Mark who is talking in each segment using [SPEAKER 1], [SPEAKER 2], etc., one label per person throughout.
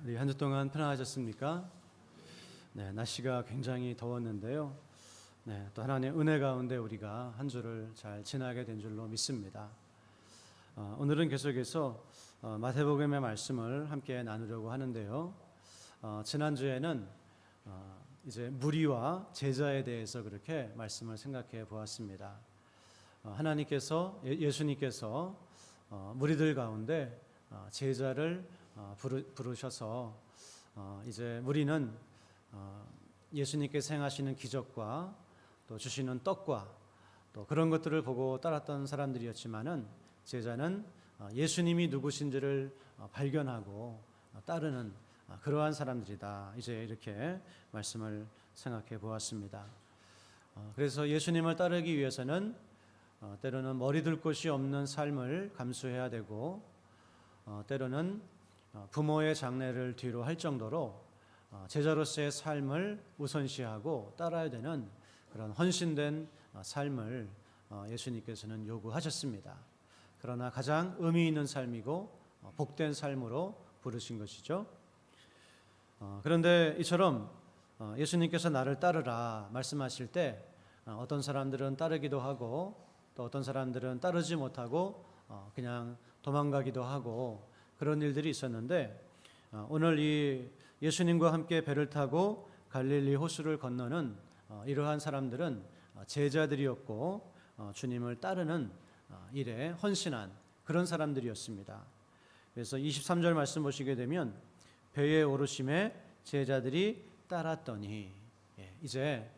[SPEAKER 1] 우리 한 주 동안 편안하셨습니까? 네, 날씨가 굉장히 더웠는데요. 네, 또 하나님의 은혜 가운데 우리가 한 주를 잘 지나게 된 줄로 믿습니다. 오늘은 계속해서 마태복음의 말씀을 함께 나누려고 하는데요. 지난주에는 이제 무리와 제자에 대해서 그렇게 말씀을 생각해 보았습니다. 하나님께서 예수님께서 무리들 가운데 제자를 부르셔서 이제 무리는 예수님께서 행하시는 기적과 또 주시는 떡과 또 그런 것들을 보고 따랐던 사람들이었지만은 제자는 예수님이 누구신지를 발견하고 따르는 그러한 사람들이다. 이제 이렇게 말씀을 생각해 보았습니다. 그래서 예수님을 따르기 위해서는 때로는 머리둘 곳이 없는 삶을 감수해야 되고 때로는 부모의 장례를 뒤로 할 정도로 제자로서의 삶을 우선시하고 따라야 되는 그런 헌신된 삶을 예수님께서는 요구하셨습니다. 그러나 가장 의미 있는 삶이고 복된 삶으로 부르신 것이죠. 그런데 이처럼 예수님께서 나를 따르라 말씀하실 때 어떤 사람들은 따르기도 하고 또 어떤 사람들은 따르지 못하고 그냥 도망가기도 하고 그런 일들이 있었는데 오늘 이 예수님과 함께 배를 타고 갈릴리 호수를 건너는 이러한 사람들은 제자들이었고 주님을 따르는 일에 헌신한 그런 사람들이었습니다. 그래서 23절 말씀 보시게 되면 배에 오르심에 제자들이 따랐더니 이제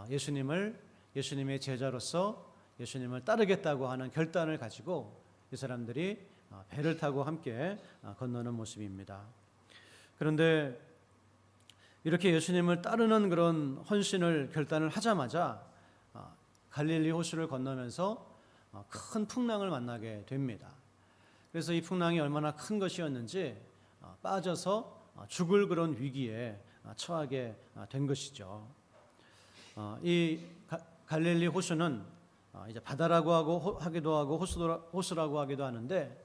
[SPEAKER 1] 예수님의 제자로서 예수님을 따르겠다고 하는 결단을 가지고 이 사람들이 배를 타고 함께 건너는 모습입니다. 그런데 이렇게 예수님을 따르는 그런 헌신을 결단을 하자마자 갈릴리 호수를 건너면서 큰 풍랑을 만나게 됩니다. 그래서 이 풍랑이 얼마나 큰 것이었는지 빠져서 죽을 그런 위기에 처하게 된 것이죠. 이 갈릴리 호수는 이제 바다라고 하기도 하고 호수라고 하기도 하는데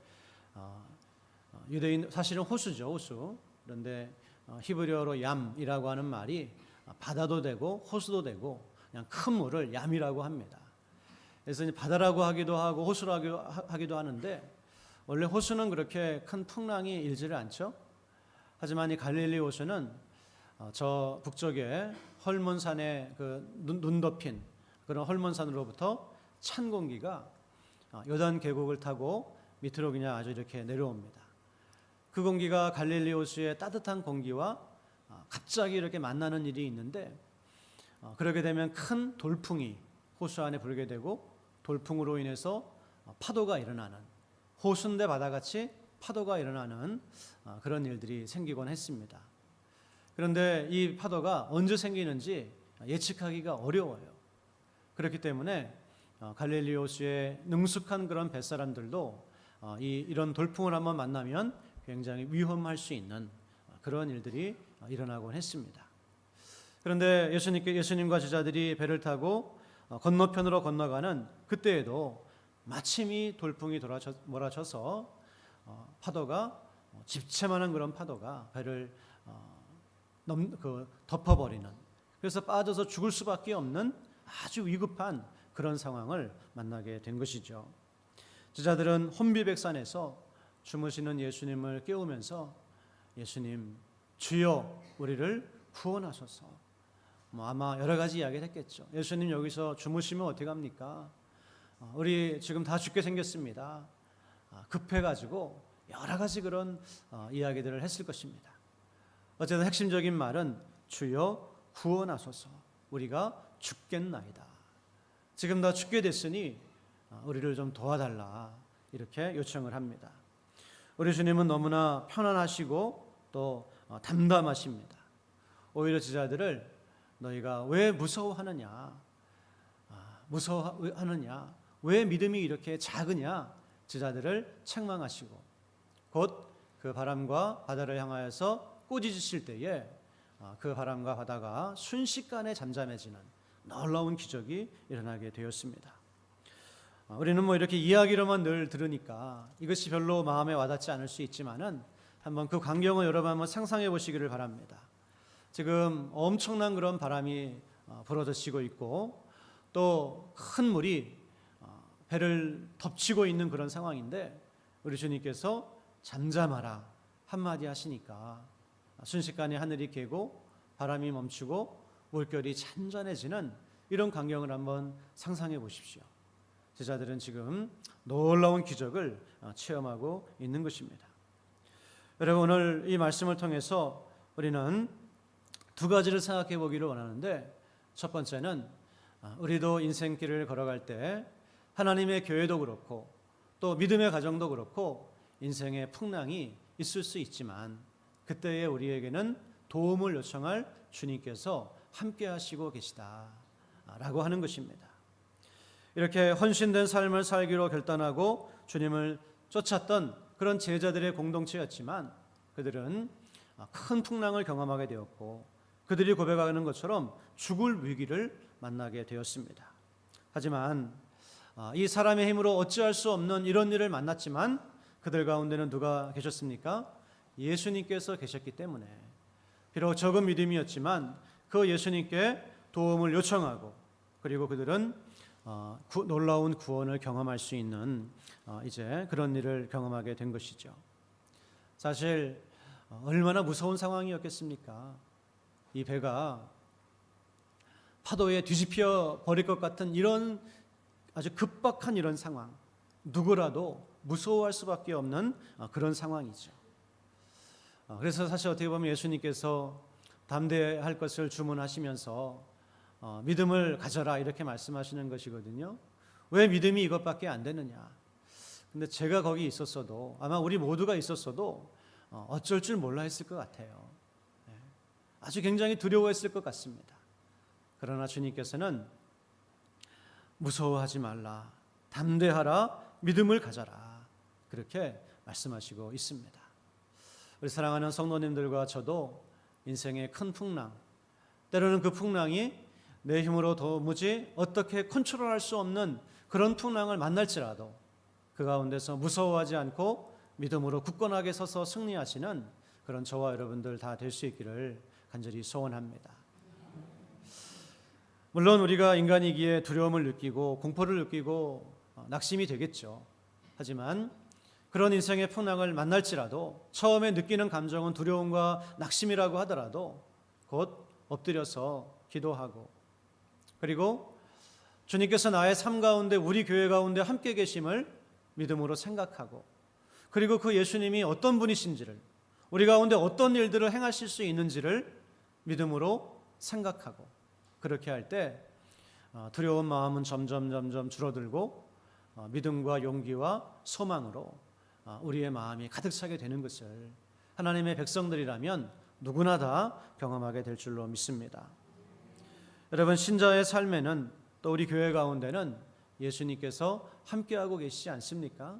[SPEAKER 1] 유대인 사실은 호수죠, 호수. 그런데 히브리어로 얌이라고 하는 말이 바다도 되고 호수도 되고 그냥 큰 물을 얌이라고 합니다. 그래서 이제 바다라고 하기도 하고 호수라고 하기도 하는데 원래 호수는 그렇게 큰 풍랑이 일지를 않죠. 하지만 이 갈릴리 호수는 저 북쪽에 헐몬산에 눈 덮인 그런 헐몬산으로부터 찬 공기가 요단 계곡을 타고 밑으로 그냥 아주 이렇게 내려옵니다. 그 공기가 갈릴리 호수의 따뜻한 공기와 갑자기 이렇게 만나는 일이 있는데 그러게 되면 큰 돌풍이 호수 안에 불게 되고 돌풍으로 인해서 파도가 일어나는 호수인데 바다같이 파도가 일어나는 그런 일들이 생기곤 했습니다. 그런데 이 파도가 언제 생기는지 예측하기가 어려워요. 그렇기 때문에 갈릴리 호수에 능숙한 그런 뱃사람들도 이런 돌풍을 한번 만나면 굉장히 위험할 수 있는 그런 일들이 일어나곤 했습니다. 그런데 예수님과 제자들이 배를 타고 건너편으로 건너가는 그때에도 마침 이 돌풍이 몰아쳐서 파도가 집채만한 그런 파도가 배를 덮어버리는, 그래서 빠져서 죽을 수밖에 없는 아주 위급한 그런 상황을 만나게 된 것이죠. 제자들은 혼비백산에서 주무시는 예수님을 깨우면서 예수님, 주여 우리를 구원하소서. 아마 여러 가지 이야기를 했겠죠. 예수님 여기서 주무시면 어떻게 합니까? 우리 지금 다 죽게 생겼습니다. 급해가지고 여러 가지 그런 이야기들을 했을 것입니다. 어쨌든 핵심적인 말은 주여 구원하소서. 우리가 죽겠나이다. 지금 다 죽게 됐으니 우리를 좀 도와달라. 이렇게 요청을 합니다. 우리 주님은 너무나 편안하시고 또 담담하십니다. 오히려 제자들을 너희가 왜 무서워하느냐, 왜 믿음이 이렇게 작으냐, 제자들을 책망하시고 곧 그 바람과 바다를 향하여서 꾸짖으실 때에 그 바람과 바다가 순식간에 잠잠해지는 놀라운 기적이 일어나게 되었습니다. 우리는 이렇게 이야기로만 늘 들으니까 이것이 별로 마음에 와닿지 않을 수 있지만은 한번 그 광경을 여러분 한번 상상해 보시기를 바랍니다. 지금 엄청난 그런 바람이 불어닥치고 있고 또 큰 물이 배를 덮치고 있는 그런 상황인데 우리 주님께서 잠잠하라 한마디 하시니까 순식간에 하늘이 개고 바람이 멈추고 물결이 잔잔해지는 이런 광경을 한번 상상해 보십시오. 제자들은 지금 놀라운 기적을 체험하고 있는 것입니다. 여러분, 오늘 이 말씀을 통해서 우리는 두 가지를 생각해 보기를 원하는데, 첫 번째는 우리도 인생길을 걸어갈 때 하나님의 교회도 그렇고 또 믿음의 가정도 그렇고 인생의 풍랑이 있을 수 있지만 그때에 우리에게는 도움을 요청할 주님께서 함께 하시고 계시다라고 하는 것입니다. 이렇게 헌신된 삶을 살기로 결단하고 주님을 쫓았던 그런 제자들의 공동체였지만 그들은 큰 풍랑을 경험하게 되었고 그들이 고백하는 것처럼 죽을 위기를 만나게 되었습니다. 하지만 이 사람의 힘으로 어찌할 수 없는 이런 일을 만났지만 그들 가운데는 누가 계셨습니까? 예수님께서 계셨기 때문에 비록 적은 믿음이었지만 그 예수님께 도움을 요청하고 그리고 그들은 놀라운 구원을 경험할 수 있는 이제 그런 일을 경험하게 된 것이죠. 사실 얼마나 무서운 상황이었겠습니까? 이 배가 파도에 뒤집혀 버릴 것 같은 이런 아주 급박한 이런 상황, 누구라도 무서워할 수밖에 없는 그런 상황이죠. 그래서 사실 어떻게 보면 예수님께서 담대할 것을 주문하시면서 믿음을 가져라 이렇게 말씀하시는 것이거든요. 왜 믿음이 이것밖에 안 되느냐? 근데 제가 거기 있었어도 아마 우리 모두가 있었어도 어쩔 줄 몰라 했을 것 같아요. 아주 굉장히 두려워했을 것 같습니다. 그러나 주님께서는 무서워하지 말라, 담대하라, 믿음을 가져라 그렇게 말씀하시고 있습니다. 우리 사랑하는 성도님들과 저도 인생의 큰 풍랑, 때로는 그 풍랑이 내 힘으로 도무지 어떻게 컨트롤할 수 없는 그런 풍랑을 만날지라도 그 가운데서 무서워하지 않고 믿음으로 굳건하게 서서 승리하시는 그런 저와 여러분들 다 될 수 있기를 간절히 소원합니다. 물론 우리가 인간이기에 두려움을 느끼고 공포를 느끼고 낙심이 되겠죠. 하지만 그런 인생의 풍랑을 만날지라도 처음에 느끼는 감정은 두려움과 낙심이라고 하더라도 곧 엎드려서 기도하고 그리고 주님께서 나의 삶 가운데 우리 교회 가운데 함께 계심을 믿음으로 생각하고 그리고 그 예수님이 어떤 분이신지를 우리 가운데 어떤 일들을 행하실 수 있는지를 믿음으로 생각하고 그렇게 할 때 두려운 마음은 점점 줄어들고 믿음과 용기와 소망으로 우리의 마음이 가득 차게 되는 것을 하나님의 백성들이라면 누구나 다 경험하게 될 줄로 믿습니다. 여러분, 신자의 삶에는 또 우리 교회 가운데는 예수님께서 함께하고 계시지 않습니까?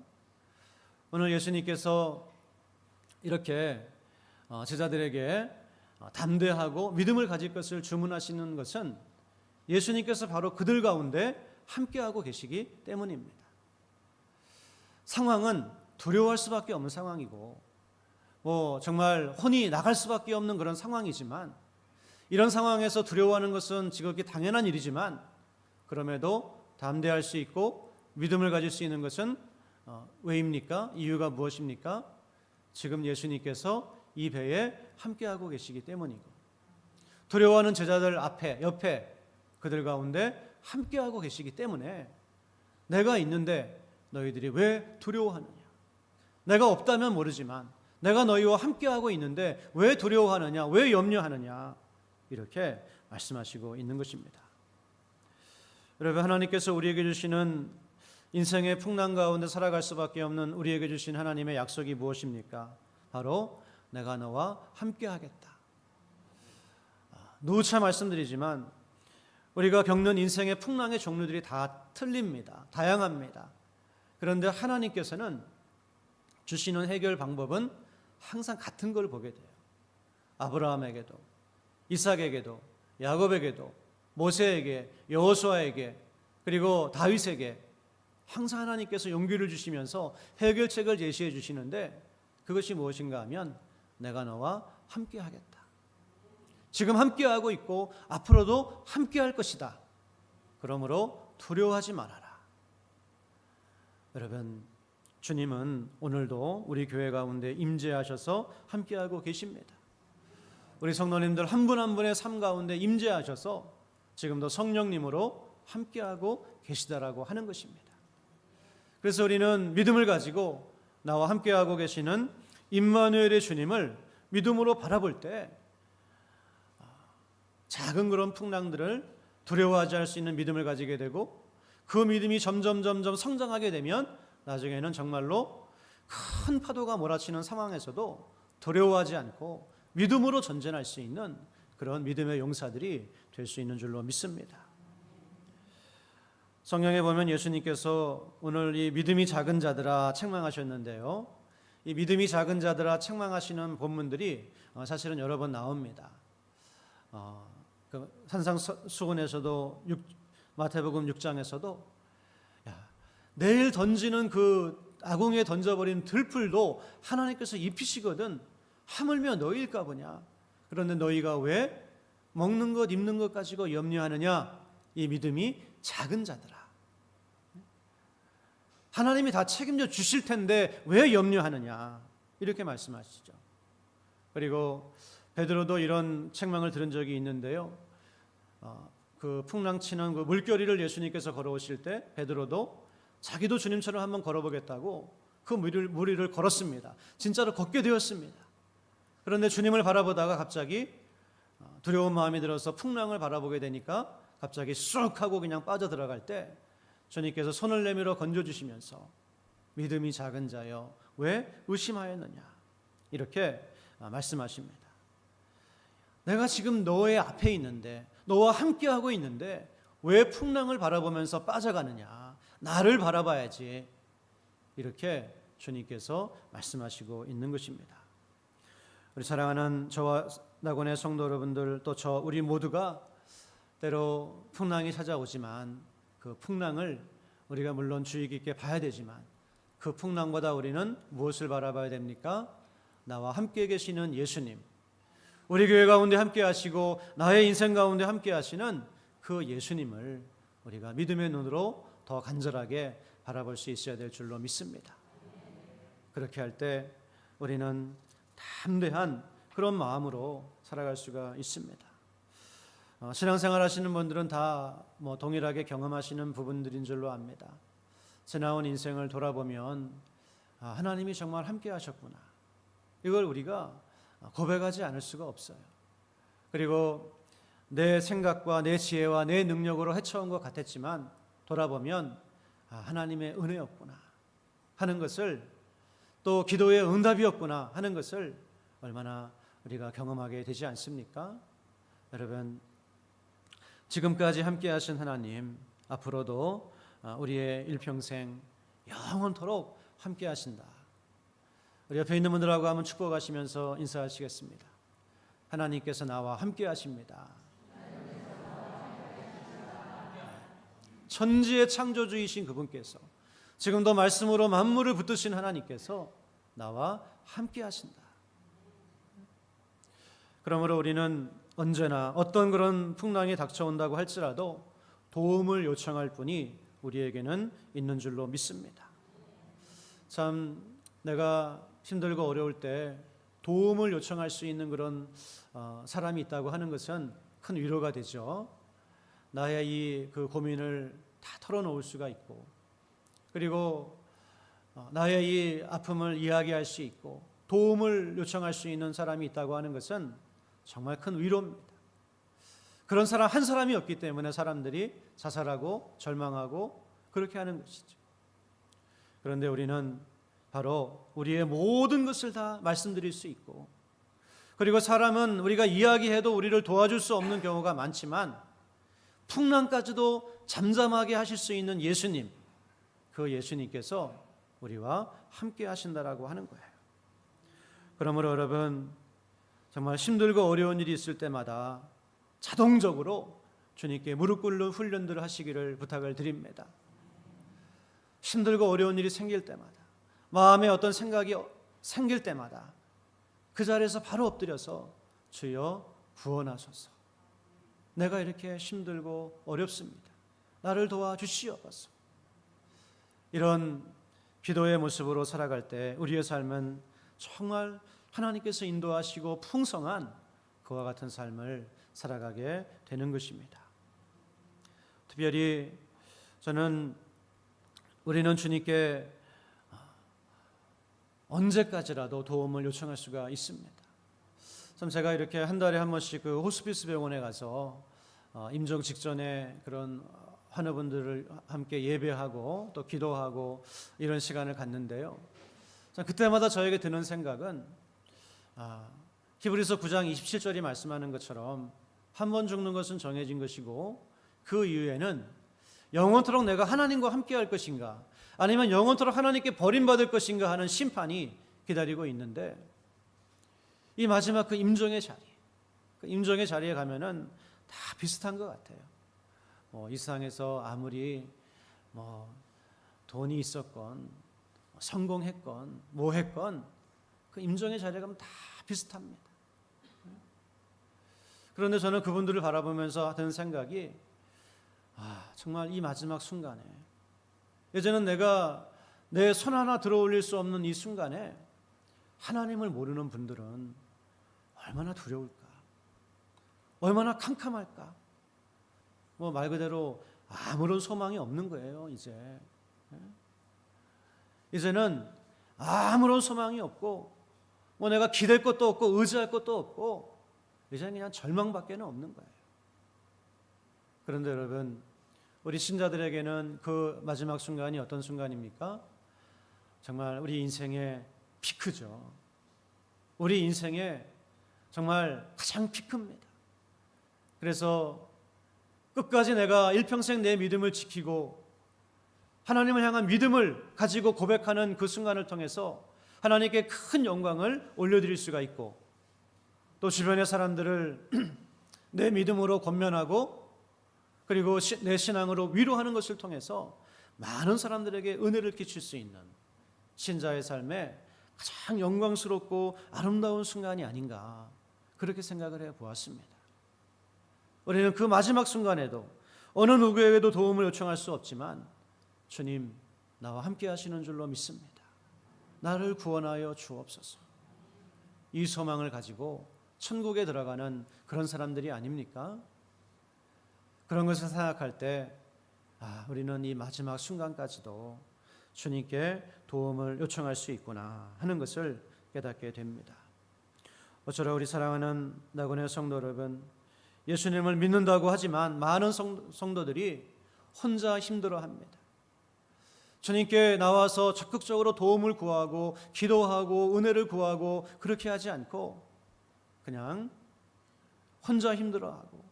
[SPEAKER 1] 오늘 예수님께서 이렇게 제자들에게 담대하고 믿음을 가질 것을 주문하시는 것은 예수님께서 바로 그들 가운데 함께하고 계시기 때문입니다. 상황은 두려워할 수밖에 없는 상황이고 정말 혼이 나갈 수밖에 없는 그런 상황이지만 이런 상황에서 두려워하는 것은 지극히 당연한 일이지만 그럼에도 담대할 수 있고 믿음을 가질 수 있는 것은 왜입니까? 이유가 무엇입니까? 지금 예수님께서 이 배에 함께하고 계시기 때문이고 두려워하는 제자들 앞에 옆에 그들 가운데 함께하고 계시기 때문에 내가 있는데 너희들이 왜 두려워하느냐? 내가 없다면 모르지만 내가 너희와 함께하고 있는데 왜 두려워하느냐? 왜 염려하느냐? 이렇게 말씀하시고 있는 것입니다. 여러분, 하나님께서 우리에게 주시는 인생의 풍랑 가운데 살아갈 수밖에 없는 우리에게 주신 하나님의 약속이 무엇입니까? 바로 내가 너와 함께하겠다. 누차 말씀드리지만 우리가 겪는 인생의 풍랑의 종류들이 다 틀립니다. 다양합니다. 그런데 하나님께서는 주시는 해결 방법은 항상 같은 걸 보게 돼요. 아브라함에게도 이삭에게도 야곱에게도 모세에게 여호수아에게 그리고 다윗에게 항상 하나님께서 용기를 주시면서 해결책을 제시해 주시는데 그것이 무엇인가 하면 내가 너와 함께 하겠다. 지금 함께하고 있고 앞으로도 함께할 것이다. 그러므로 두려워하지 말아라. 여러분, 주님은 오늘도 우리 교회 가운데 임재하셔서 함께하고 계십니다. 우리 성도님들 한 분 한 분의 삶 가운데 임재하셔서 지금도 성령님으로 함께하고 계시다라고 하는 것입니다. 그래서 우리는 믿음을 가지고 나와 함께하고 계시는 임마누엘의 주님을 믿음으로 바라볼 때 작은 그런 풍랑들을 두려워하지 않을 수 있는 믿음을 가지게 되고 그 믿음이 점점 성장하게 되면 나중에는 정말로 큰 파도가 몰아치는 상황에서도 두려워하지 않고 믿음으로 전진할 수 있는 그런 믿음의 용사들이 될 수 있는 줄로 믿습니다. 성경에 보면 예수님께서 오늘 이 믿음이 작은 자들아 책망하셨는데요. 이 믿음이 작은 자들아 책망하시는 본문들이 사실은 여러 번 나옵니다. 그 산상수훈에서도 마태복음 6장에서도 내일 던지는 그 아궁이에 던져버린 들풀도 하나님께서 입히시거든 하물며 너희일까 보냐. 그런데 너희가 왜 먹는 것 입는 것 가지고 염려하느냐. 이 믿음이 작은 자들아. 하나님이 다 책임져 주실 텐데 왜 염려하느냐. 이렇게 말씀하시죠. 그리고 베드로도 이런 책망을 들은 적이 있는데요. 그 풍랑치는 그 물결위를 예수님께서 걸어오실 때 베드로도 자기도 주님처럼 한번 걸어보겠다고 그 무리를 걸었습니다. 진짜로 걷게 되었습니다. 그런데 주님을 바라보다가 갑자기 두려운 마음이 들어서 풍랑을 바라보게 되니까 갑자기 쑥 하고 그냥 빠져들어갈 때 주님께서 손을 내밀어 건져주시면서 믿음이 작은 자여 왜 의심하였느냐 이렇게 말씀하십니다. 내가 지금 너의 앞에 있는데 너와 함께하고 있는데 왜 풍랑을 바라보면서 빠져가느냐. 나를 바라봐야지. 이렇게 주님께서 말씀하시고 있는 것입니다. 우리 사랑하는 저와 낙원의 성도 여러분들 또 우리 모두가 때로 풍랑이 찾아오지만 그 풍랑을 우리가 물론 주의 깊게 봐야 되지만 그 풍랑보다 우리는 무엇을 바라봐야 됩니까? 나와 함께 계시는 예수님, 우리 교회 가운데 함께 하시고 나의 인생 가운데 함께 하시는 그 예수님을 우리가 믿음의 눈으로 더 간절하게 바라볼 수 있어야 될 줄로 믿습니다. 그렇게 할 때 우리는 담대한 그런 마음으로 살아갈 수가 있습니다. 신앙생활 하시는 분들은 다 동일하게 경험하시는 부분들인 줄로 압니다. 지나온 인생을 돌아보면 하나님이 정말 함께 하셨구나. 이걸 우리가 고백하지 않을 수가 없어요. 그리고 내 생각과 내 지혜와 내 능력으로 헤쳐온 것 같았지만 돌아보면 하나님의 은혜였구나 하는 것을 또 기도의 응답이었구나 하는 것을 얼마나 우리가 경험하게 되지 않습니까? 여러분, 지금까지 함께 하신 하나님 앞으로도 우리의 일평생 영원토록 함께 하신다. 우리 옆에 있는 분들하고 한번 축복하시면서 인사하시겠습니다. 하나님께서 나와 함께 하십니다. 천지의 창조주이신 그분께서 지금도 말씀으로 만물을 붙드신 하나님께서 나와 함께 하신다. 그러므로 우리는 언제나 어떤 그런 풍랑이 닥쳐온다고 할지라도 도움을 요청할 분이 우리에게는 있는 줄로 믿습니다. 참 내가 힘들고 어려울 때 도움을 요청할 수 있는 그런 사람이 있다고 하는 것은 큰 위로가 되죠. 나의 이 그 고민을 다 털어놓을 수가 있고 그리고 나의 이 아픔을 이야기할 수 있고 도움을 요청할 수 있는 사람이 있다고 하는 것은 정말 큰 위로입니다. 그런 사람 한 사람이 없기 때문에 사람들이 자살하고 절망하고 그렇게 하는 것이죠. 그런데 우리는 바로 우리의 모든 것을 다 말씀드릴 수 있고 그리고 사람은 우리가 이야기해도 우리를 도와줄 수 없는 경우가 많지만 풍랑까지도 잠잠하게 하실 수 있는 예수님, 그 예수님께서 우리와 함께 하신다라고 하는 거예요. 그러므로 여러분 정말 힘들고 어려운 일이 있을 때마다 자동적으로 주님께 무릎 꿇는 훈련들을 하시기를 부탁을 드립니다. 힘들고 어려운 일이 생길 때마다 마음에 어떤 생각이 생길 때마다 그 자리에서 바로 엎드려서 주여 구원하소서. 내가 이렇게 힘들고 어렵습니다. 나를 도와주시옵소서. 이런 기도의 모습으로 살아갈 때 우리의 삶은 정말 하나님께서 인도하시고 풍성한 그와 같은 삶을 살아가게 되는 것입니다. 특별히 우리는 주님께 언제까지라도 도움을 요청할 수가 있습니다. 참 제가 이렇게 한 달에 한 번씩 그 호스피스 병원에 가서 임종 직전에 그런 환우분들을 함께 예배하고 또 기도하고 이런 시간을 갖는데요. 그때마다 저에게 드는 생각은 히브리서 9장 27절이 말씀하는 것처럼 한 번 죽는 것은 정해진 것이고 그 이후에는 영원토록 내가 하나님과 함께 할 것인가 아니면 영원토록 하나님께 버림받을 것인가 하는 심판이 기다리고 있는데 이 마지막 그 임종의 자리에 가면은 다 비슷한 것 같아요. 이 세상에서 아무리 돈이 있었건 성공했건 했건 그 임종의 자리에 가면 다 비슷합니다. 그런데 저는 그분들을 바라보면서 드는 생각이 정말 이 마지막 순간에 이제는 내가 내 손 하나 들어 올릴 수 없는 이 순간에 하나님을 모르는 분들은 얼마나 두려울까, 얼마나 캄캄할까. 말 그대로 아무런 소망이 없는 거예요. 이제는 아무런 소망이 없고 내가 기댈 것도 없고 의지할 것도 없고 이제는 그냥 절망밖에 없는 거예요. 그런데 여러분, 우리 신자들에게는 그 마지막 순간이 어떤 순간입니까? 정말 우리 인생의 피크죠. 우리 인생의 정말 가장 피크입니다. 그래서 끝까지 내가 일평생 내 믿음을 지키고 하나님을 향한 믿음을 가지고 고백하는 그 순간을 통해서 하나님께 큰 영광을 올려드릴 수가 있고 또 주변의 사람들을 내 믿음으로 권면하고 그리고 내 신앙으로 위로하는 것을 통해서 많은 사람들에게 은혜를 끼칠 수 있는 신자의 삶에 가장 영광스럽고 아름다운 순간이 아닌가 그렇게 생각을 해보았습니다. 우리는 그 마지막 순간에도 어느 누구에게도 도움을 요청할 수 없지만 주님 나와 함께 하시는 줄로 믿습니다. 나를 구원하여 주옵소서. 이 소망을 가지고 천국에 들어가는 그런 사람들이 아닙니까? 그런 것을 생각할 때 우리는 이 마지막 순간까지도 주님께 도움을 요청할 수 있구나 하는 것을 깨닫게 됩니다. 어쩌라 우리 사랑하는 나곤의 성도 여러분, 예수님을 믿는다고 하지만 많은 성도들이 혼자 힘들어합니다. 주님께 나와서 적극적으로 도움을 구하고 기도하고 은혜를 구하고 그렇게 하지 않고 그냥 혼자 힘들어하고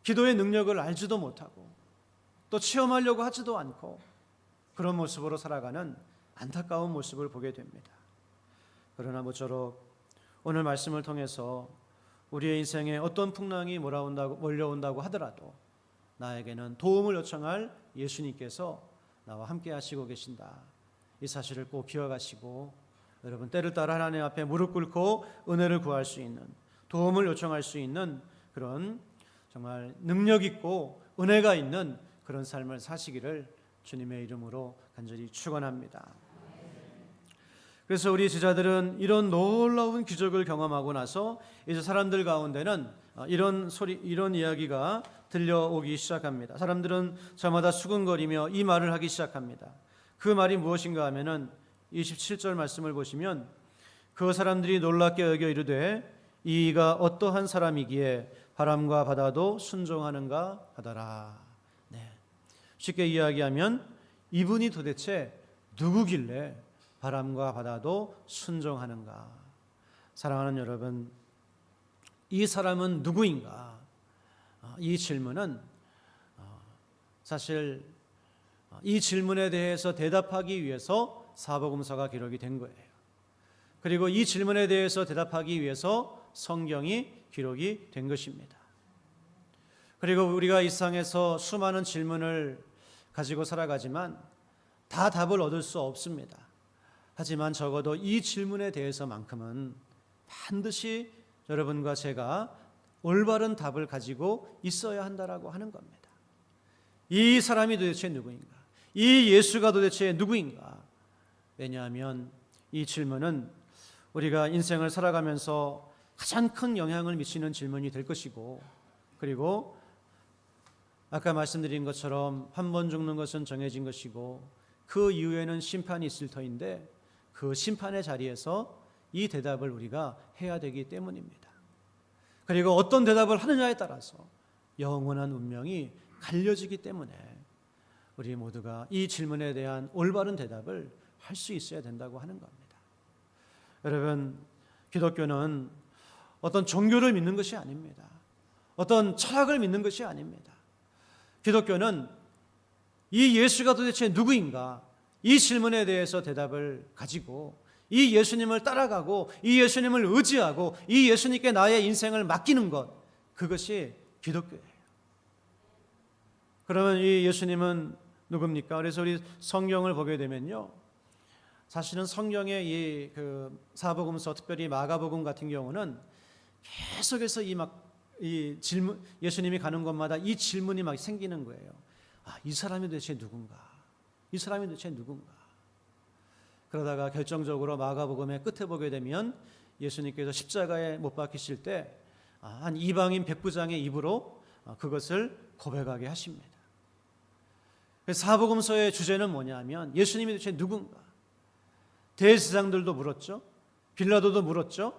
[SPEAKER 1] 기도의 능력을 알지도 못하고 또 체험하려고 하지도 않고 그런 모습으로 살아가는 안타까운 모습을 보게 됩니다. 그러나 모쪼록 오늘 말씀을 통해서 우리의 인생에 어떤 풍랑이 몰려온다고 하더라도 나에게는 도움을 요청할 예수님께서 나와 함께 하시고 계신다. 이 사실을 꼭 기억하시고 여러분 때를 따라 하나님 앞에 무릎 꿇고 은혜를 구할 수 있는 도움을 요청할 수 있는 그런 정말 능력 있고 은혜가 있는 그런 삶을 사시기를 주님의 이름으로 간절히 축원합니다. 그래서 우리 제자들은 이런 놀라운 기적을 경험하고 나서 이제 사람들 가운데는 이런 이야기가 들려오기 시작합니다. 사람들은 저마다 수근거리며 이 말을 하기 시작합니다. 그 말이 무엇인가 하면은 27절 말씀을 보시면 그 사람들이 놀랍게 여겨 이르되 이가 어떠한 사람이기에 바람과 바다도 순종하는가 하더라. 쉽게 이야기하면 이분이 도대체 누구길래 바람과 바다도 순종하는가? 사랑하는 여러분, 이 사람은 누구인가? 이 질문은 사실 이 질문에 대해서 대답하기 위해서 사복음서가 기록이 된 거예요. 그리고 이 질문에 대해서 대답하기 위해서 성경이 기록이 된 것입니다. 그리고 우리가 이 세상에서 수많은 질문을 가지고 살아가지만 다 답을 얻을 수 없습니다. 하지만 적어도 이 질문에 대해서만큼은 반드시 여러분과 제가 올바른 답을 가지고 있어야 한다라고 하는 겁니다. 이 사람이 도대체 누구인가? 이 예수가 도대체 누구인가? 왜냐하면 이 질문은 우리가 인생을 살아가면서 가장 큰 영향을 미치는 질문이 될 것이고, 그리고 아까 말씀드린 것처럼 한 번 죽는 것은 정해진 것이고 그 이후에는 심판이 있을 터인데, 그 심판의 자리에서 이 대답을 우리가 해야 되기 때문입니다. 그리고 어떤 대답을 하느냐에 따라서 영원한 운명이 갈려지기 때문에 우리 모두가 이 질문에 대한 올바른 대답을 할 수 있어야 된다고 하는 겁니다. 여러분, 기독교는 어떤 종교를 믿는 것이 아닙니다. 어떤 철학을 믿는 것이 아닙니다. 기독교는 이 예수가 도대체 누구인가? 이 질문에 대해서 대답을 가지고 이 예수님을 따라가고 이 예수님을 의지하고 이 예수님께 나의 인생을 맡기는 것, 그것이 기독교예요. 그러면 이 예수님은 누굽니까? 그래서 우리 성경을 보게 되면요, 사실은 성경의 이 사복음서, 특별히 마가복음 같은 경우는 계속해서 이 질문, 예수님이 가는 곳마다 이 질문이 막 생기는 거예요. 이 사람이 도대체 누군가? 이 사람이 도대체 누군가? 그러다가 결정적으로 마가복음의 끝에 보게 되면 예수님께서 십자가에 못 박히실 때 한 이방인 백부장의 입으로 그것을 고백하게 하십니다. 사복음서의 주제는 뭐냐면 예수님이 도대체 누군가? 대제사장들도 물었죠. 빌라도도 물었죠.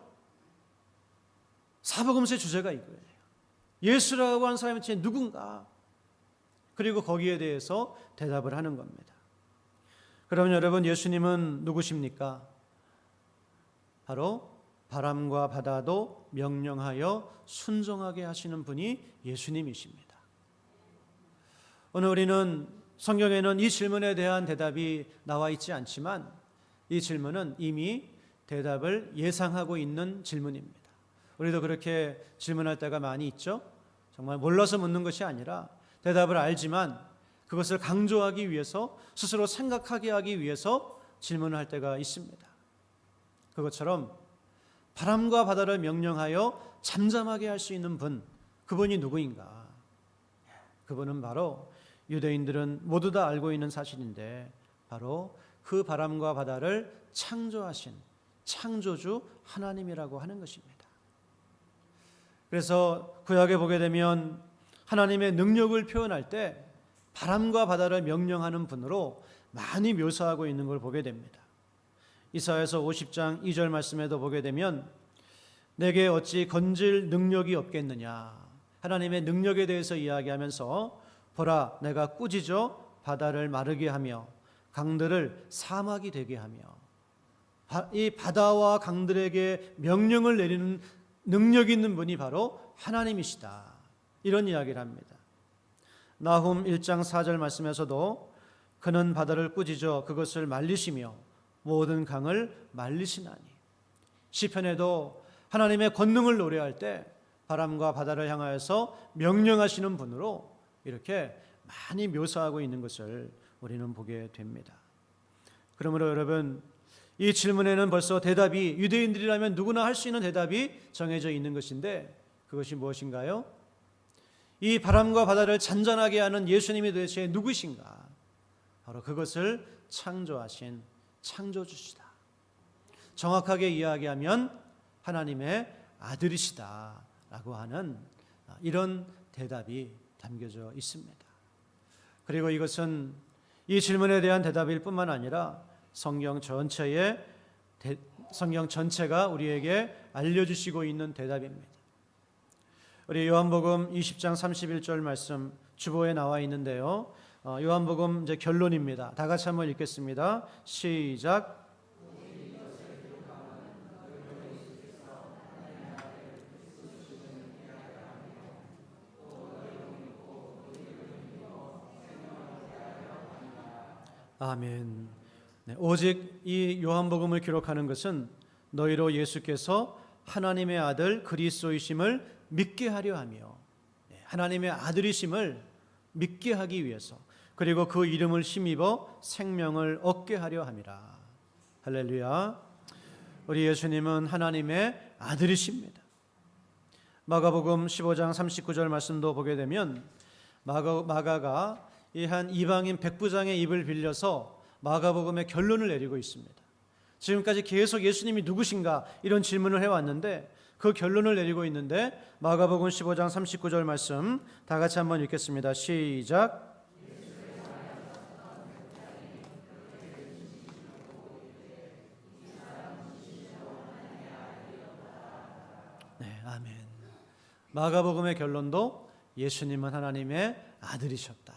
[SPEAKER 1] 사복음서의 주제가 이거예요. 예수라고 하는 사람이 도대체 누군가? 그리고 거기에 대해서 대답을 하는 겁니다. 그러면 여러분, 예수님은 누구십니까? 바로 바람과 바다도 명령하여 순종하게 하시는 분이 예수님이십니다. 오늘 우리는 성경에는 이 질문에 대한 대답이 나와 있지 않지만 이 질문은 이미 대답을 예상하고 있는 질문입니다. 우리도 그렇게 질문할 때가 많이 있죠. 정말 몰라서 묻는 것이 아니라 대답을 알지만 그것을 강조하기 위해서, 스스로 생각하게 하기 위해서 질문을 할 때가 있습니다. 그것처럼 바람과 바다를 명령하여 잠잠하게 할 수 있는 분, 그분이 누구인가? 그분은 바로 유대인들은 모두 다 알고 있는 사실인데 바로 그 바람과 바다를 창조하신 창조주 하나님이라고 하는 것입니다. 그래서 구약에 보게 되면 하나님의 능력을 표현할 때 바람과 바다를 명령하는 분으로 많이 묘사하고 있는 걸 보게 됩니다. 이사야서 50장 2절 말씀에도 보게 되면 내게 어찌 건질 능력이 없겠느냐, 하나님의 능력에 대해서 이야기하면서 보라, 내가 꾸짖어 바다를 마르게 하며 강들을 사막이 되게 하며, 이 바다와 강들에게 명령을 내리는 능력 있는 분이 바로 하나님이시다, 이런 이야기를 합니다. 나훔 1장 4절 말씀에서도 그는 바다를 꾸짖어 그것을 말리시며 모든 강을 말리시나니, 시편에도 하나님의 권능을 노래할 때 바람과 바다를 향하여서 명령하시는 분으로 이렇게 많이 묘사하고 있는 것을 우리는 보게 됩니다. 그러므로 여러분, 이 질문에는 벌써 대답이, 유대인들이라면 누구나 할 수 있는 대답이 정해져 있는 것인데 그것이 무엇인가요? 이 바람과 바다를 잔잔하게 하는 예수님이 도대체 누구신가? 바로 그것을 창조하신 창조주시다. 정확하게 이야기하면 하나님의 아들이시다라고 하는 이런 대답이 담겨져 있습니다. 그리고 이것은 이 질문에 대한 대답일 뿐만 아니라 성경 전체가 우리에게 알려주시고 있는 대답입니다. 우리 요한복음 20장 31절 말씀 주보에 나와 있는데요, 요한복음 이제 결론입니다. 다 같이 한번 읽겠습니다. 시작. 아멘. 네, 오직 이 요한복음을 기록하는 것은 너희로 예수께서 하나님의 아들 그리스도이심을 믿게 하려 하며, 하나님의 아들이심을 믿게 하기 위해서, 그리고 그 이름을 힘입어 생명을 얻게 하려 함이라. 할렐루야. 우리 예수님은 하나님의 아들이십니다. 마가복음 15장 39절 말씀도 보게 되면 마가가 이 한 이방인 백부장의 입을 빌려서 마가복음의 결론을 내리고 있습니다. 지금까지 계속 예수님이 누구신가 이런 질문을 해왔는데 그 결론을 내리고 있는데 마가복음 15장 39절 말씀 다 같이 한번 읽겠습니다. 시작. 네, 아멘. 마가복음의 결론도 예수님은 하나님의 아들이셨다.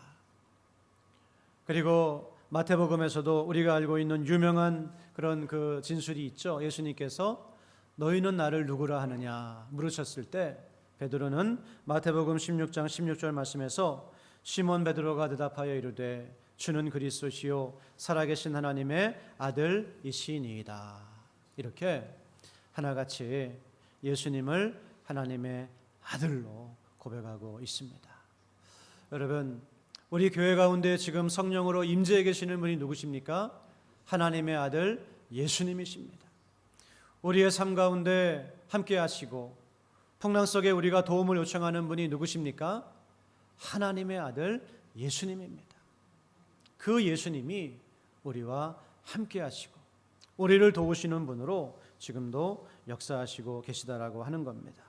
[SPEAKER 1] 그리고 마태복음에서도 우리가 알고 있는 유명한 그런 그 진술이 있죠. 예수님께서 너희는 나를 누구라 하느냐 물으셨을 때 베드로는 마태복음 16장 16절 말씀에서 시몬 베드로가 대답하여 이르되 주는 그리스도시요 살아계신 하나님의 아들이시니이다. 이렇게 하나같이 예수님을 하나님의 아들로 고백하고 있습니다. 여러분, 우리 교회 가운데 지금 성령으로 임재해 계시는 분이 누구십니까? 하나님의 아들 예수님이십니다. 우리의 삶 가운데 함께 하시고 풍랑 속에 우리가 도움을 요청하는 분이 누구십니까? 하나님의 아들 예수님입니다. 그 예수님이 우리와 함께 하시고 우리를 도우시는 분으로 지금도 역사하시고 계시다라고 하는 겁니다.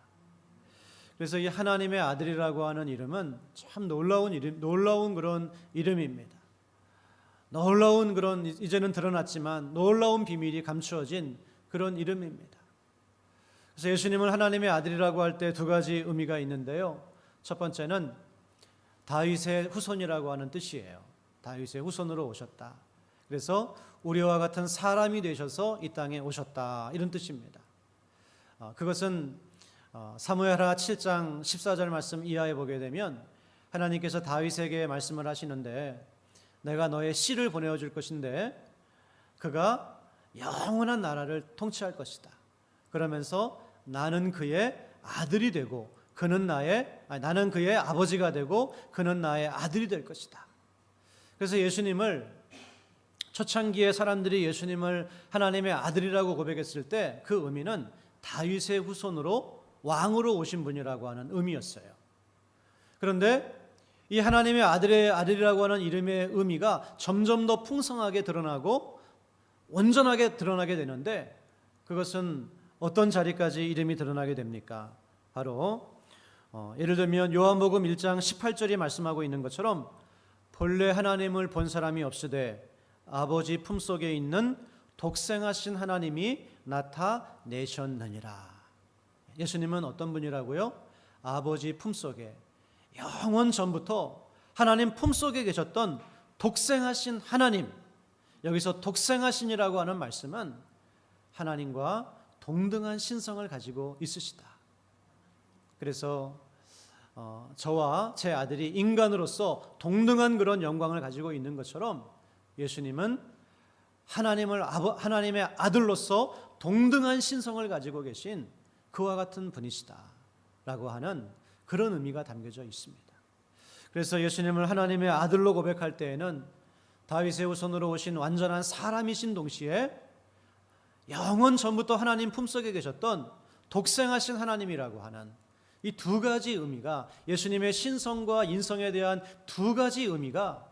[SPEAKER 1] 그래서 이 하나님의 아들이라고 하는 이름은 참 놀라운 그런 이름입니다. 놀라운 그런 이제는 드러났지만 놀라운 비밀이 감추어진 그런 이름입니다. 그래서 예수님을 하나님의 아들이라고 할 때 두 가지 의미가 있는데요. 첫 번째는 다윗의 후손이라고 하는 뜻이에요. 다윗의 후손으로 오셨다. 그래서 우리와 같은 사람이 되셔서 이 땅에 오셨다. 이런 뜻입니다. 그것은 사무엘하 7장 14절 말씀 이하에 보게 되면 하나님께서 다윗에게 말씀을 하시는데 내가 너의 씨를 보내어 줄 것인데 그가 영원한 나라를 통치할 것이다. 그러면서 나는 그의 아들이 되고 나는 그의 아버지가 되고 그는 나의 아들이 될 것이다. 그래서 예수님을 초창기에 사람들이 예수님을 하나님의 아들이라고 고백했을 때 그 의미는 다윗의 후손으로 왕으로 오신 분이라고 하는 의미였어요. 그런데 이 하나님의 아들이라고 하는 이름의 의미가 점점 더 풍성하게 드러나고 온전하게 드러나게 되는데 그것은 어떤 자리까지 이름이 드러나게 됩니까? 바로 예를 들면 요한복음 1장 18절이 말씀하고 있는 것처럼 본래 하나님을 본 사람이 없으되 아버지 품속에 있는 독생하신 하나님이 나타내셨느니라. 예수님은 어떤 분이라고요? 아버지 품속에 영원 전부터 하나님 품속에 계셨던 독생하신 하나님. 여기서 독생하신이라고 하는 말씀은 하나님과 동등한 신성을 가지고 있으시다. 그래서 저와 제 아들이 인간으로서 동등한 그런 영광을 가지고 있는 것처럼 예수님은 하나님의 아들로서 동등한 신성을 가지고 계신 그와 같은 분이시다라고 하는 그런 의미가 담겨져 있습니다. 그래서 예수님을 하나님의 아들로 고백할 때에는 다윗의 후손으로 오신 완전한 사람이신 동시에 영원 전부터 하나님 품속에 계셨던 독생하신 하나님이라고 하는 이 두 가지 의미가 예수님의 신성과 인성에 대한 두 가지 의미가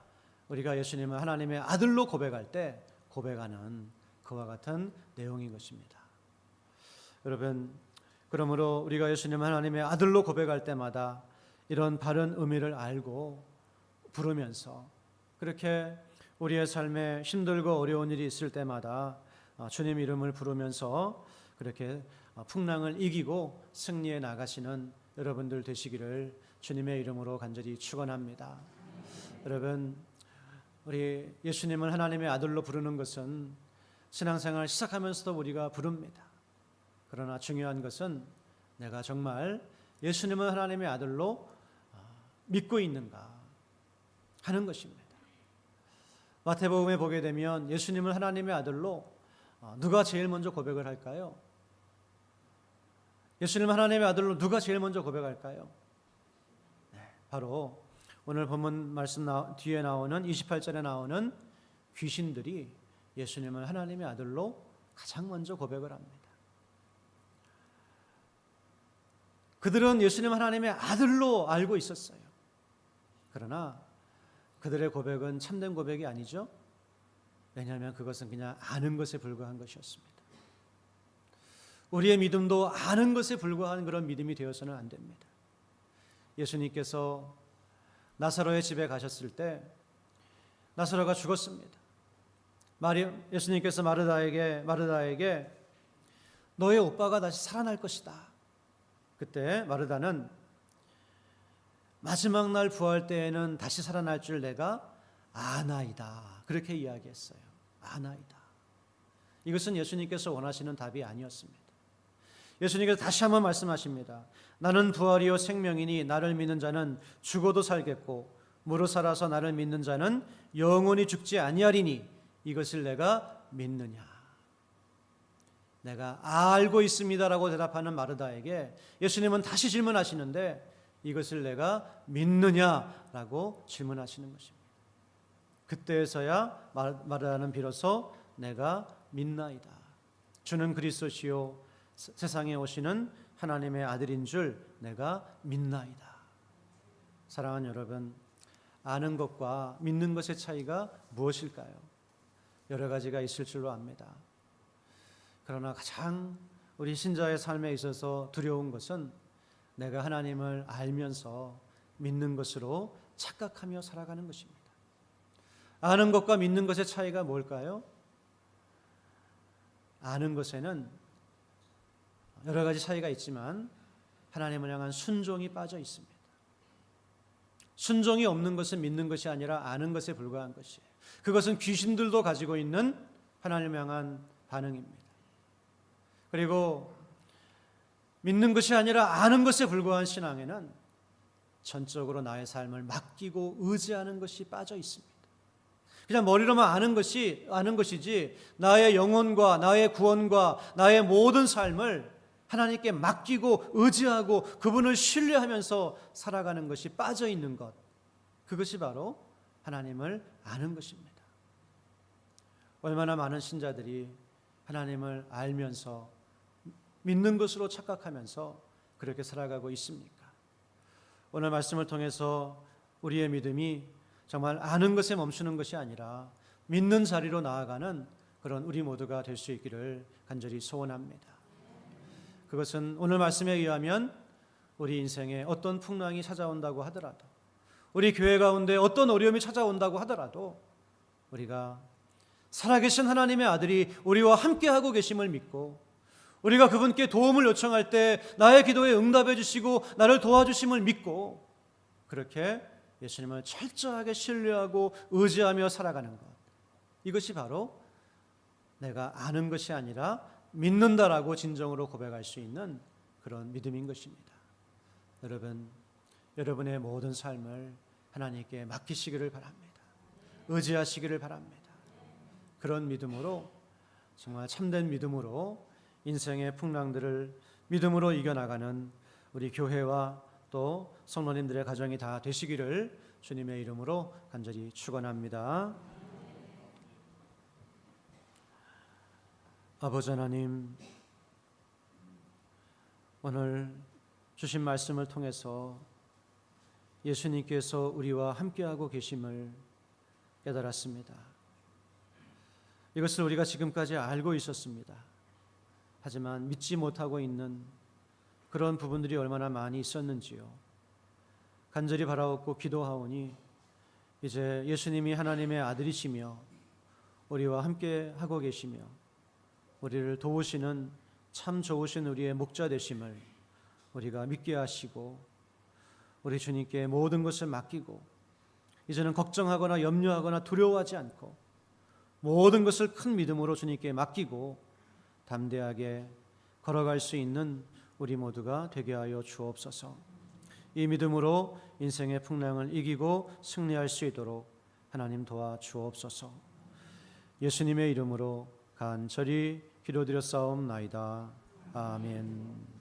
[SPEAKER 1] 우리가 예수님을 하나님의 아들로 고백할 때 고백하는 그와 같은 내용인 것입니다. 여러분, 그러므로 우리가 예수님을 하나님의 아들로 고백할 때마다 이런 바른 의미를 알고 부르면서 그렇게 우리의 삶에 힘들고 어려운 일이 있을 때마다 주님 이름을 부르면서 그렇게 풍랑을 이기고 승리해 나가시는 여러분들 되시기를 주님의 이름으로 간절히 축원합니다. 여러분, 우리 예수님을 하나님의 아들로 부르는 것은 신앙생활 시작하면서도 우리가 부릅니다. 그러나 중요한 것은 내가 정말 예수님을 하나님의 아들로 믿고 있는가 하는 것입니다. 마태복음에 보게 되면 예수님을 하나님의 아들로 누가 제일 먼저 고백을 할까요? 예수님을 하나님의 아들로 누가 제일 먼저 고백할까요? 네, 바로 오늘 본문 말씀 뒤에 나오는 28절에 나오는 귀신들이 예수님을 하나님의 아들로 가장 먼저 고백을 합니다. 그들은 예수님 하나님의 아들로 알고 있었어요. 그러나 그들의 고백은 참된 고백이 아니죠. 왜냐하면 그것은 그냥 아는 것에 불과한 것이었습니다. 우리의 믿음도 아는 것에 불과한 그런 믿음이 되어서는 안 됩니다. 예수님께서 나사로의 집에 가셨을 때 나사로가 죽었습니다. 예수님께서 마르다에게 너의 오빠가 다시 살아날 것이다. 그때 마르다는 마지막 날 부활 때에는 다시 살아날 줄 내가 아나이다. 그렇게 이야기했어요. 아나이다. 이것은 예수님께서 원하시는 답이 아니었습니다. 예수님께서 다시 한번 말씀하십니다. 나는 부활이요 생명이니 나를 믿는 자는 죽어도 살겠고 무릇 살아서 나를 믿는 자는 영원히 죽지 아니하리니 이것을 내가 믿느냐. 내가 알고 있습니다라고 대답하는 마르다에게 예수님은 다시 질문하시는데 이것을 내가 믿느냐라고 질문하시는 것입니다. 그때에서야 마르다는 비로소 내가 믿나이다. 주는 그리스도시요 세상에 오시는 하나님의 아들인 줄 내가 믿나이다. 사랑하는 여러분, 아는 것과 믿는 것의 차이가 무엇일까요? 여러 가지가 있을 줄로 압니다. 그러나 가장 우리 신자의 삶에 있어서 두려운 것은 내가 하나님을 알면서 믿는 것으로 착각하며 살아가는 것입니다. 아는 것과 믿는 것의 차이가 뭘까요? 아는 것에는 여러 가지 차이가 있지만 하나님을 향한 순종이 빠져 있습니다. 순종이 없는 것은 믿는 것이 아니라 아는 것에 불과한 것이에요. 그것은 귀신들도 가지고 있는 하나님을 향한 반응입니다. 그리고 믿는 것이 아니라 아는 것에 불과한 신앙에는 전적으로 나의 삶을 맡기고 의지하는 것이 빠져 있습니다. 그냥 머리로만 아는 것이지 나의 영혼과 나의 구원과 나의 모든 삶을 하나님께 맡기고 의지하고 그분을 신뢰하면서 살아가는 것이 빠져 있는 것, 그것이 바로 하나님을 아는 것입니다. 얼마나 많은 신자들이 하나님을 알면서 믿는 것으로 착각하면서 그렇게 살아가고 있습니까? 오늘 말씀을 통해서 우리의 믿음이 정말 아는 것에 멈추는 것이 아니라 믿는 자리로 나아가는 그런 우리 모두가 될 수 있기를 간절히 소원합니다. 그것은 오늘 말씀에 의하면 우리 인생에 어떤 풍랑이 찾아온다고 하더라도, 우리 교회 가운데 어떤 어려움이 찾아온다고 하더라도 우리가 살아계신 하나님의 아들이 우리와 함께하고 계심을 믿고 우리가 그분께 도움을 요청할 때 나의 기도에 응답해 주시고 나를 도와주심을 믿고 그렇게 예수님을 철저하게 신뢰하고 의지하며 살아가는 것, 이것이 바로 내가 아는 것이 아니라 믿는다라고 진정으로 고백할 수 있는 그런 믿음인 것입니다. 여러분의 모든 삶을 하나님께 맡기시기를 바랍니다. 의지하시기를 바랍니다. 그런 믿음으로, 정말 참된 믿음으로 인생의 풍랑들을 믿음으로 이겨나가는 우리 교회와 또 성도님들의 가정이 다 되시기를 주님의 이름으로 간절히 축원합니다. 아버지 하나님, 오늘 주신 말씀을 통해서 예수님께서 우리와 함께하고 계심을 깨달았습니다. 이것을 우리가 지금까지 알고 있었습니다. 하지만 믿지 못하고 있는 그런 부분들이 얼마나 많이 있었는지요. 간절히 바라옵고 기도하오니 이제 예수님이 하나님의 아들이시며 우리와 함께하고 계시며 우리를 도우시는 참 좋으신 우리의 목자 되심을 우리가 믿게 하시고 우리 주님께 모든 것을 맡기고 이제는 걱정하거나 염려하거나 두려워하지 않고 모든 것을 큰 믿음으로 주님께 맡기고 담대하게 걸어갈 수 있는 우리 모두가 되게 하여 주옵소서. 이 믿음으로 인생의 풍랑을 이기고 승리할 수 있도록 하나님 도와 주옵소서. 예수님의 이름으로 간절히 기도드렸사옵나이다. 아멘.